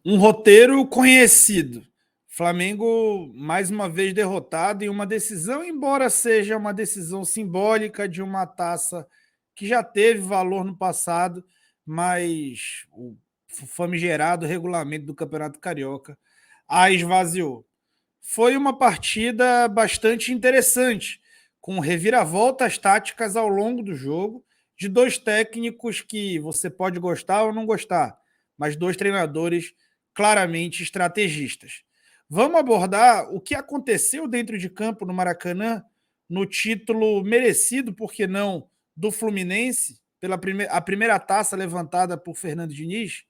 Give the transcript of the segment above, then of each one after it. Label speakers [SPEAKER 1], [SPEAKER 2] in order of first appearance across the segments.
[SPEAKER 1] Um roteiro conhecido. Flamengo mais uma vez derrotado em uma decisão, embora seja uma decisão simbólica de uma taça que já teve valor no passado, mas o famigerado regulamento do Campeonato Carioca a esvaziou. Foi uma partida bastante interessante, com reviravoltas táticas ao longo do jogo, de dois técnicos que você pode gostar ou não gostar, mas dois treinadores claramente estrategistas. Vamos abordar o que aconteceu dentro de campo no Maracanã, no título merecido, por que não, do Fluminense, pela a primeira taça levantada por Fernando Diniz.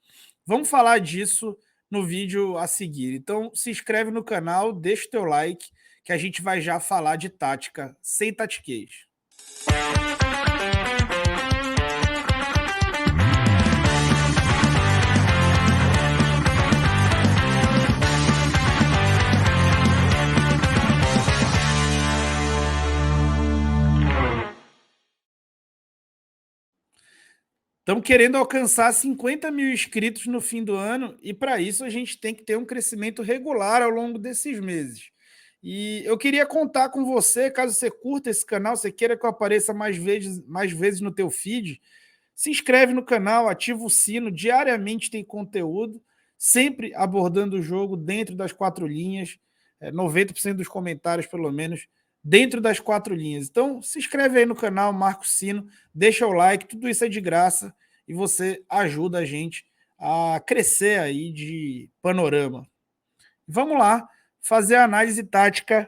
[SPEAKER 1] Vamos falar disso no vídeo a seguir. Então, se inscreve no canal, deixa o teu like, que a gente vai já falar de tática sem tatiquez. Estamos querendo alcançar 50 mil inscritos no fim do ano e, para isso, a gente tem que ter um crescimento regular ao longo desses meses. E eu queria contar com você, caso você curta esse canal, você queira que eu apareça mais vezes no teu feed, se inscreve no canal, ativa o sino, diariamente tem conteúdo, sempre abordando o jogo dentro das quatro linhas, 90% dos comentários, pelo menos, dentro das quatro linhas. Então, se inscreve aí no canal, marca o sino, deixa o like, tudo isso é de graça e você ajuda a gente a crescer aí de panorama. Vamos lá fazer a análise tática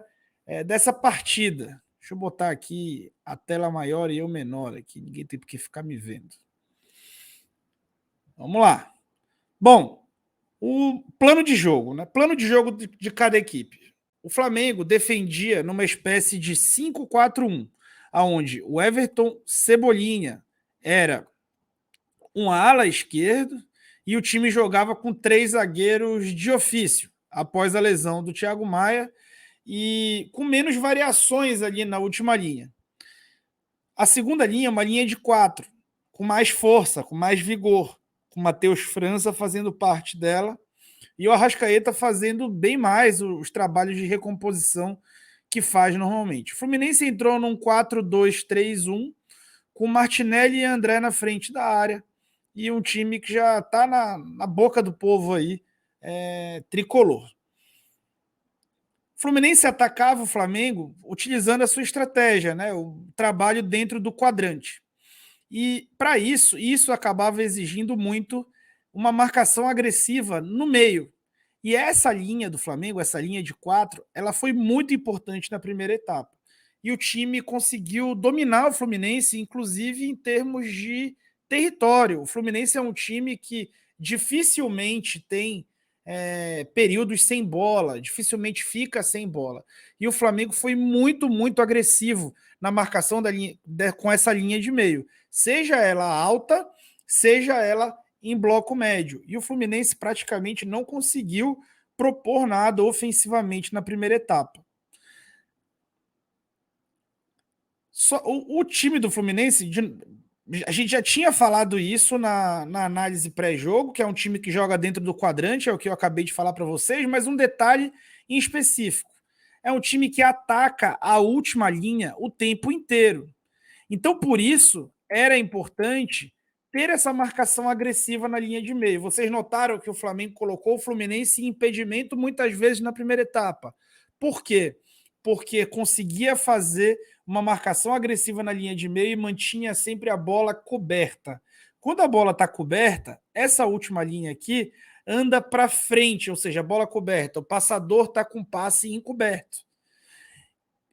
[SPEAKER 1] dessa partida. Deixa eu botar aqui a tela maior e eu menor aqui, ninguém tem por que ficar me vendo. Vamos lá. Bom, o plano de jogo, né? Plano de jogo de cada equipe. O Flamengo defendia numa espécie de 5-4-1, aonde o Everton Cebolinha era um ala esquerdo e o time jogava com três zagueiros de ofício, após a lesão do Thiago Maia e com menos variações ali na última linha. A segunda linha é uma linha de quatro, com mais força, com mais vigor, com Matheus França fazendo parte dela e o Arrascaeta fazendo bem mais os trabalhos de recomposição que faz normalmente. O Fluminense entrou num 4-2-3-1 com Martinelli e André na frente da área e um time que já está na boca do povo aí, tricolor. O Fluminense atacava o Flamengo utilizando a sua estratégia, né? O trabalho dentro do quadrante. E para isso acabava exigindo muito uma marcação agressiva no meio. E essa linha do Flamengo, essa linha de quatro, ela foi muito importante na primeira etapa. E o time conseguiu dominar o Fluminense, inclusive em termos de território. O Fluminense é um time que dificilmente tem períodos sem bola, dificilmente fica sem bola. E o Flamengo foi muito, muito agressivo na marcação da linha, com essa linha de meio, seja ela alta, seja ela em bloco médio. E o Fluminense praticamente não conseguiu propor nada ofensivamente na primeira etapa. O time do Fluminense, a gente já tinha falado isso na análise pré-jogo, que é um time que joga dentro do quadrante, é o que eu acabei de falar para vocês, mas um detalhe em específico. É um time que ataca a última linha o tempo inteiro. Então, por isso, era importante ter essa marcação agressiva na linha de meio. Vocês notaram que o Flamengo colocou o Fluminense em impedimento muitas vezes na primeira etapa. Por quê? Porque conseguia fazer uma marcação agressiva na linha de meio e mantinha sempre a bola coberta. Quando a bola está coberta, essa última linha aqui anda para frente, ou seja, a bola coberta. O passador está com passe encoberto.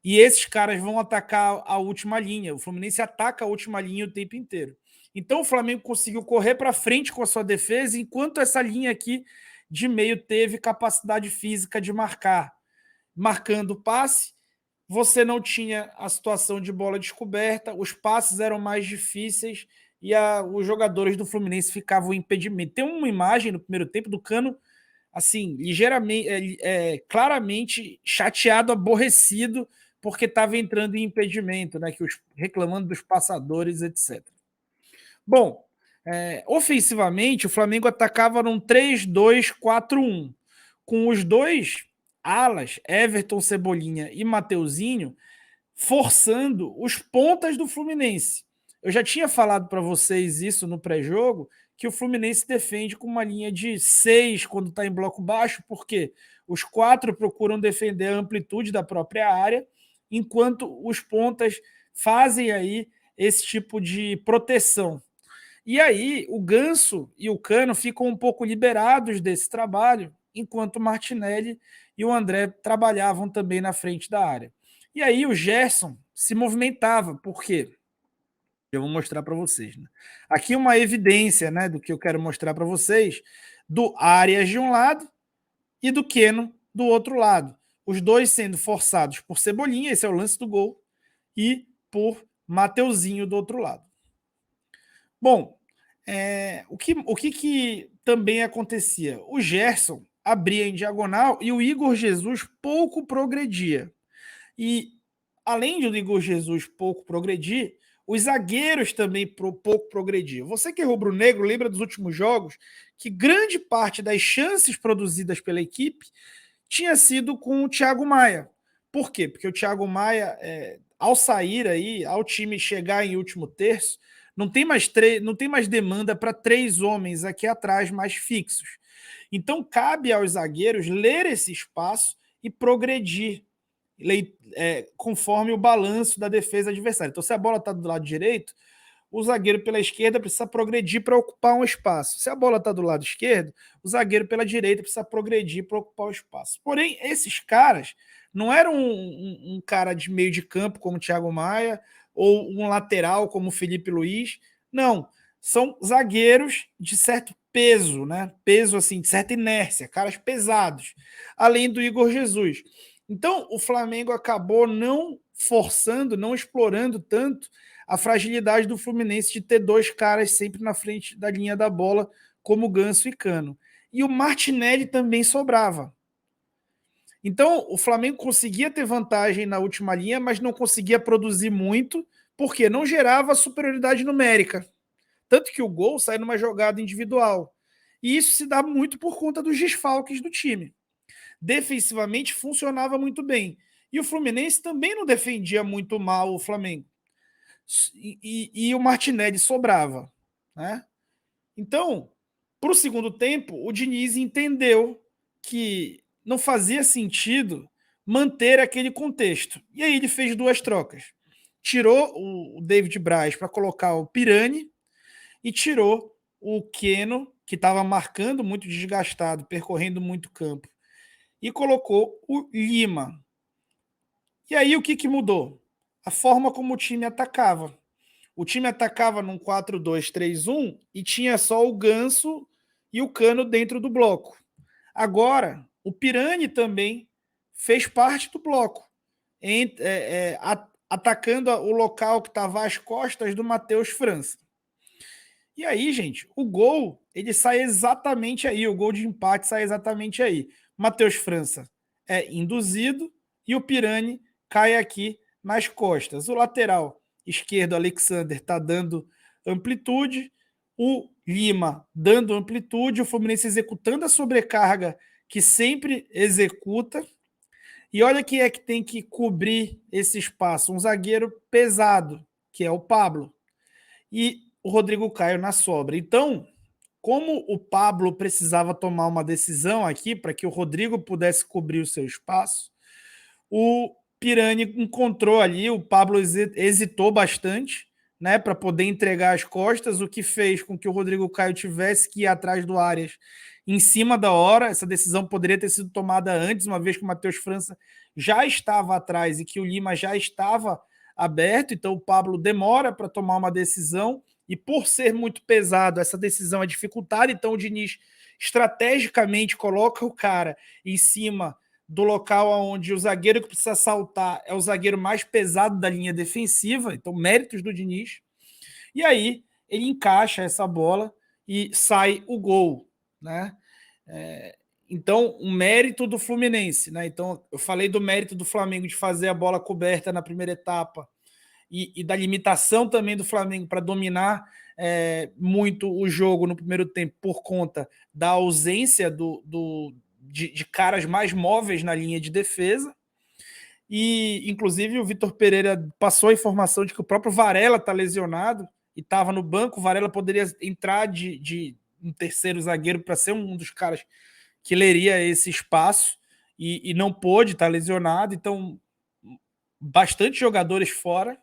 [SPEAKER 1] E esses caras vão atacar a última linha. O Fluminense ataca a última linha o tempo inteiro. Então o Flamengo conseguiu correr para frente com a sua defesa, enquanto essa linha aqui de meio teve capacidade física de marcar. Marcando o passe, você não tinha a situação de bola descoberta, os passes eram mais difíceis e os jogadores do Fluminense ficavam em impedimento. Tem uma imagem no primeiro tempo do Cano, assim, ligeiramente, claramente chateado, aborrecido, porque estava entrando em impedimento, né? Reclamando dos passadores, etc. Bom, Ofensivamente, o Flamengo atacava num 3-2-4-1, com os dois alas, Everton, Cebolinha e Mateuzinho, forçando os pontas do Fluminense. Eu já tinha falado para vocês isso no pré-jogo, que o Fluminense defende com uma linha de 6 quando está em bloco baixo, porque os 4 procuram defender a amplitude da própria área, enquanto os pontas fazem aí esse tipo de proteção. E aí o Ganso e o Cano ficam um pouco liberados desse trabalho, enquanto o Martinelli e o André trabalhavam também na frente da área. E aí o Gerson se movimentava, por quê? Eu vou mostrar para vocês. Né? Aqui uma evidência, né, do que eu quero mostrar para vocês, do Arias de um lado e do Keno do outro lado. Os dois sendo forçados por Cebolinha, esse é o lance do gol, e por Mateuzinho do outro lado. Bom, o que também acontecia? O Gerson abria em diagonal e o Igor Jesus pouco progredia. E além do Igor Jesus pouco progredir, os zagueiros também pouco progrediam. Você que é rubro-negro, lembra dos últimos jogos que grande parte das chances produzidas pela equipe tinha sido com o Thiago Maia. Por quê? Porque o Thiago Maia, ao sair aí, ao time chegar em último terço, não tem mais demanda para 3 homens aqui atrás mais fixos. Então cabe aos zagueiros ler esse espaço e progredir conforme o balanço da defesa adversária. Então, se a bola está do lado direito, o zagueiro pela esquerda precisa progredir para ocupar um espaço. Se a bola está do lado esquerdo, o zagueiro pela direita precisa progredir para ocupar o espaço. Porém, esses caras não eram um cara de meio de campo como o Thiago Maia ou um lateral como o Felipe Luiz. Não, são zagueiros de certo peso, né? Peso assim, de certa inércia, caras pesados, além do Igor Jesus. Então, o Flamengo acabou não forçando, não explorando tanto a fragilidade do Fluminense de ter 2 caras sempre na frente da linha da bola, como Ganso e Cano. E o Martinelli também sobrava. Então, o Flamengo conseguia ter vantagem na última linha, mas não conseguia produzir muito, porque não gerava superioridade numérica. Tanto que o gol sai numa jogada individual. E isso se dá muito por conta dos desfalques do time. Defensivamente funcionava muito bem. E o Fluminense também não defendia muito mal o Flamengo. E o Martinelli sobrava. Né? Então, para o segundo tempo, o Diniz entendeu que não fazia sentido manter aquele contexto. E aí ele fez 2 trocas. Tirou o David Braz para colocar o Pirani e tirou o Keno, que estava marcando muito desgastado, percorrendo muito campo, e colocou o Lima. E aí o que mudou? A forma como o time atacava. O time atacava num 4-2-3-1 e tinha só o Ganso e o Cano dentro do bloco. Agora, o Pirani também fez parte do bloco, atacando o local que estava às costas do Matheus França. E aí, gente, o gol, ele sai exatamente aí, o gol de empate sai exatamente aí. Matheus França é induzido e o Pirani cai aqui nas costas. O lateral esquerdo, Alexander, está dando amplitude, o Lima dando amplitude, o Fluminense executando a sobrecarga que sempre executa. E olha quem é que tem que cobrir esse espaço, um zagueiro pesado, que é o Pablo. E o Rodrigo Caio na sobra. Então, como o Pablo precisava tomar uma decisão aqui para que o Rodrigo pudesse cobrir o seu espaço, o Pirani encontrou ali, o Pablo hesitou bastante, né, para poder entregar as costas, o que fez com que o Rodrigo Caio tivesse que ir atrás do Arias em cima da hora. Essa decisão poderia ter sido tomada antes, uma vez que o Matheus França já estava atrás e que o Lima já estava aberto, então o Pablo demora para tomar uma decisão e por ser muito pesado, essa decisão é dificultada, então o Diniz estrategicamente coloca o cara em cima do local onde o zagueiro que precisa saltar é o zagueiro mais pesado da linha defensiva, então méritos do Diniz. E aí ele encaixa essa bola e sai o gol, né? Então, um mérito do Fluminense, né? Então, eu falei do mérito do Flamengo de fazer a bola coberta na primeira etapa e da limitação também do Flamengo para dominar muito o jogo no primeiro tempo por conta da ausência de caras mais móveis na linha de defesa. E, inclusive, o Vitor Pereira passou a informação de que o próprio Varela está lesionado e estava no banco. O Varela poderia entrar de um terceiro zagueiro para ser um dos caras que leria esse espaço e não pôde, está lesionado. Então, bastante jogadores fora.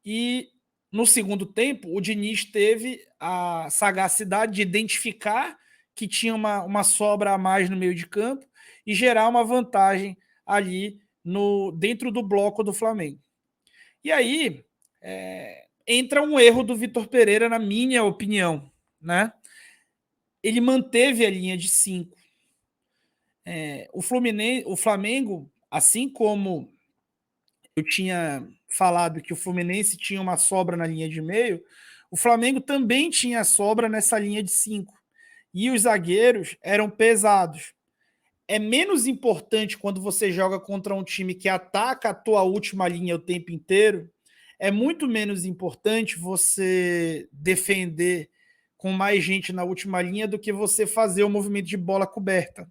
[SPEAKER 1] E no segundo tempo, o Diniz teve a sagacidade de identificar que tinha uma sobra a mais no meio de campo e gerar uma vantagem ali dentro do bloco do Flamengo. E aí entra um erro do Vitor Pereira, na minha opinião, né? Ele manteve a linha de 5. O Flamengo, assim como eu tinha falado que o Fluminense tinha uma sobra na linha de meio, o Flamengo também tinha sobra nessa linha de 5. E os zagueiros eram pesados. É menos importante quando você joga contra um time que ataca a tua última linha o tempo inteiro. É muito menos importante você defender com mais gente na última linha do que você fazer o movimento de bola coberta.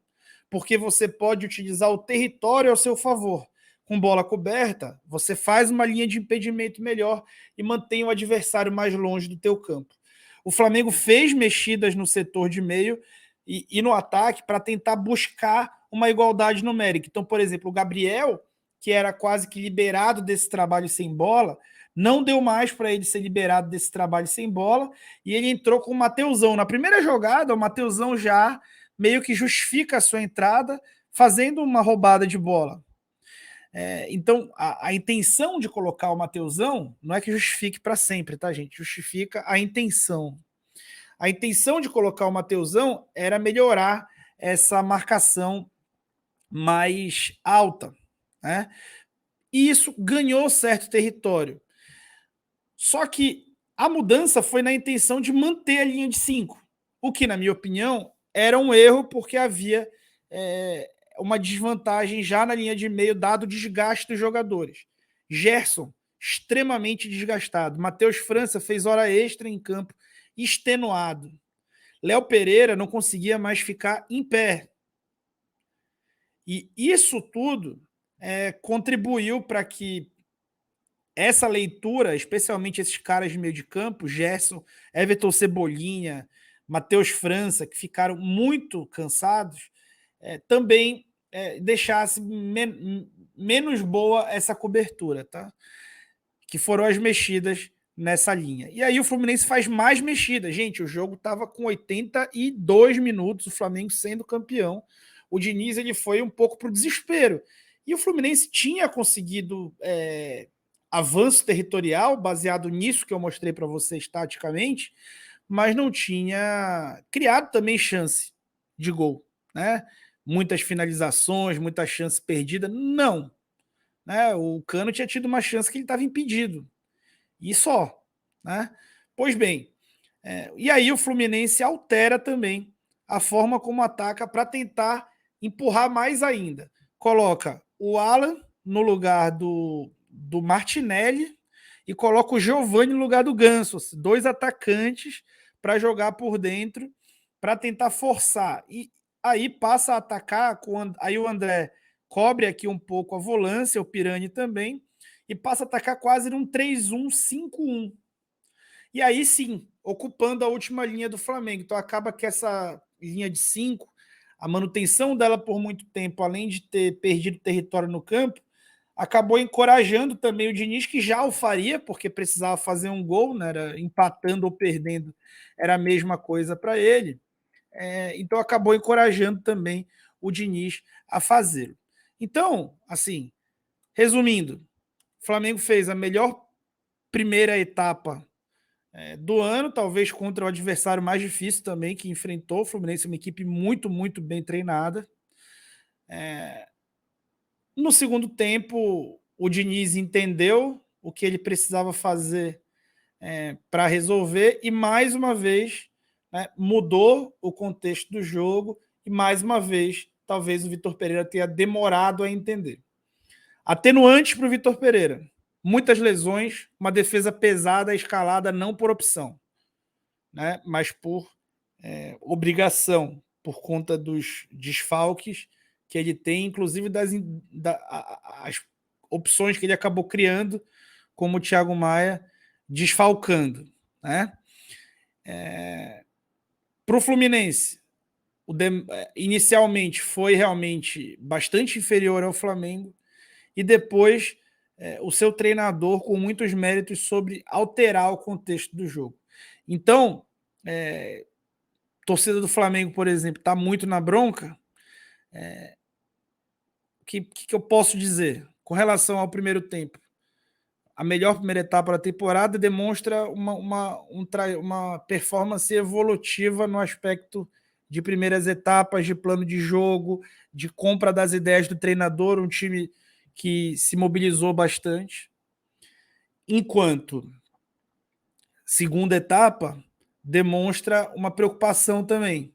[SPEAKER 1] Porque você pode utilizar o território ao seu favor. Com bola coberta, você faz uma linha de impedimento melhor e mantém o adversário mais longe do teu campo. O Flamengo fez mexidas no setor de meio e no ataque para tentar buscar uma igualdade numérica. Então, por exemplo, o Gabriel, que era quase que liberado desse trabalho sem bola, não deu mais para ele ser liberado desse trabalho sem bola e ele entrou com o Mateusão. Na primeira jogada, o Mateusão já meio que justifica a sua entrada fazendo uma roubada de bola. Então, a intenção de colocar o Mateusão não é que justifique para sempre, tá, gente? Justifica a intenção. A intenção de colocar o Mateusão era melhorar essa marcação mais alta, né? E isso ganhou certo território. Só que a mudança foi na intenção de manter a linha de 5, o que, na minha opinião, era um erro porque havia uma desvantagem já na linha de meio, dado o desgaste dos jogadores. Gerson, extremamente desgastado. Matheus França fez hora extra em campo, extenuado. Léo Pereira não conseguia mais ficar em pé. E isso tudo contribuiu para que essa leitura, especialmente esses caras de meio de campo, Gerson, Everton Cebolinha, Matheus França, que ficaram muito cansados, também deixasse menos boa essa cobertura, tá? Que foram as mexidas nessa linha. E aí o Fluminense faz mais mexidas. Gente, o jogo estava com 82 minutos, o Flamengo sendo campeão. O Diniz ele foi um pouco para o desespero. E o Fluminense tinha conseguido avanço territorial, baseado nisso que eu mostrei para vocês taticamente, mas não tinha criado também chance de gol, né? Muitas finalizações, muitas chances perdidas, não. Né? O Cano tinha tido uma chance que ele estava impedido. E só. Né? Pois bem, e aí o Fluminense altera também a forma como ataca para tentar empurrar mais ainda. Coloca o Alan no lugar do Martinelli e coloca o Giovani no lugar do Ganso. 2 atacantes para jogar por dentro, para tentar forçar. E aí passa a atacar, aí o André cobre aqui um pouco a volância, o Pirani também, e passa a atacar quase num 3-1-5-1. E aí sim, ocupando a última linha do Flamengo. Então acaba que essa linha de 5, a manutenção dela por muito tempo, além de ter perdido território no campo, acabou encorajando também o Diniz, que já o faria, porque precisava fazer um gol, né? Era empatando ou perdendo, era a mesma coisa para ele. Então acabou encorajando também o Diniz a fazê-lo. Então, assim, resumindo, o Flamengo fez a melhor primeira etapa do ano, talvez contra o adversário mais difícil também que enfrentou. O Fluminense é uma equipe muito, muito bem treinada. No segundo tempo, o Diniz entendeu o que ele precisava fazer para resolver e, mais uma vez, mudou o contexto do jogo e, mais uma vez, talvez o Vitor Pereira tenha demorado a entender. Atenuante para o Vitor Pereira. Muitas lesões, uma defesa pesada, escalada não por opção. né? Mas por obrigação, por conta dos desfalques que ele tem, inclusive as opções que ele acabou criando, como o Thiago Maia desfalcando, né? Para o Fluminense, inicialmente foi realmente bastante inferior ao Flamengo, e depois o seu treinador com muitos méritos sobre alterar o contexto do jogo. Então, torcida do Flamengo, por exemplo, está muito na bronca. O que eu posso dizer? Com relação ao primeiro tempo, a melhor primeira etapa da temporada demonstra uma performance evolutiva no aspecto de primeiras etapas, de plano de jogo, de compra das ideias do treinador, um time que se mobilizou bastante. Enquanto segunda etapa demonstra uma preocupação também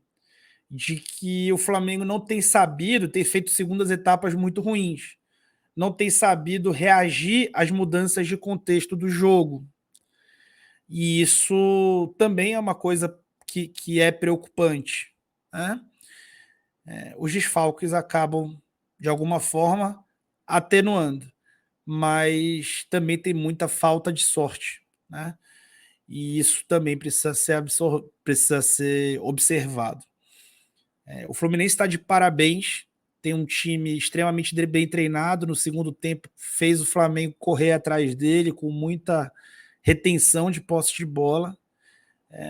[SPEAKER 1] de que o Flamengo não tem sabido, tem feito segundas etapas muito ruins, não tem sabido reagir às mudanças de contexto do jogo. E isso também é uma coisa que é preocupante, né? Os desfalques acabam, de alguma forma, atenuando, mas também tem muita falta de sorte, né? E isso também precisa ser observado. O Fluminense está de parabéns, tem um time extremamente bem treinado. No segundo tempo, fez o Flamengo correr atrás dele com muita retenção de posse de bola.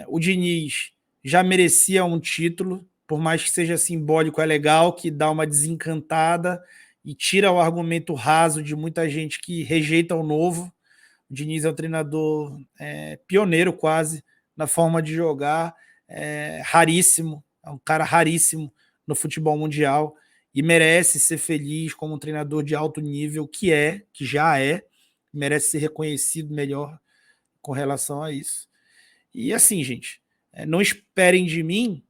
[SPEAKER 1] O Diniz já merecia um título, por mais que seja simbólico, é legal, que dá uma desencantada e tira o argumento raso de muita gente que rejeita o novo. O Diniz é um treinador pioneiro quase na forma de jogar, raríssimo, é um cara raríssimo no futebol mundial e merece ser feliz como um treinador de alto nível, que já é, merece ser reconhecido melhor com relação a isso. E assim, gente, não esperem de mim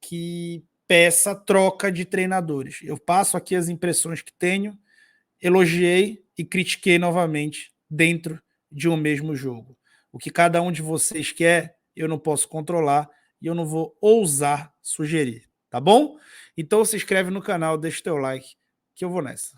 [SPEAKER 1] que peça troca de treinadores. Eu passo aqui as impressões que tenho, elogiei e critiquei novamente dentro de um mesmo jogo. O que cada um de vocês quer, eu não posso controlar e eu não vou ousar sugerir, tá bom? Então se inscreve no canal, deixa o teu like, que eu vou nessa.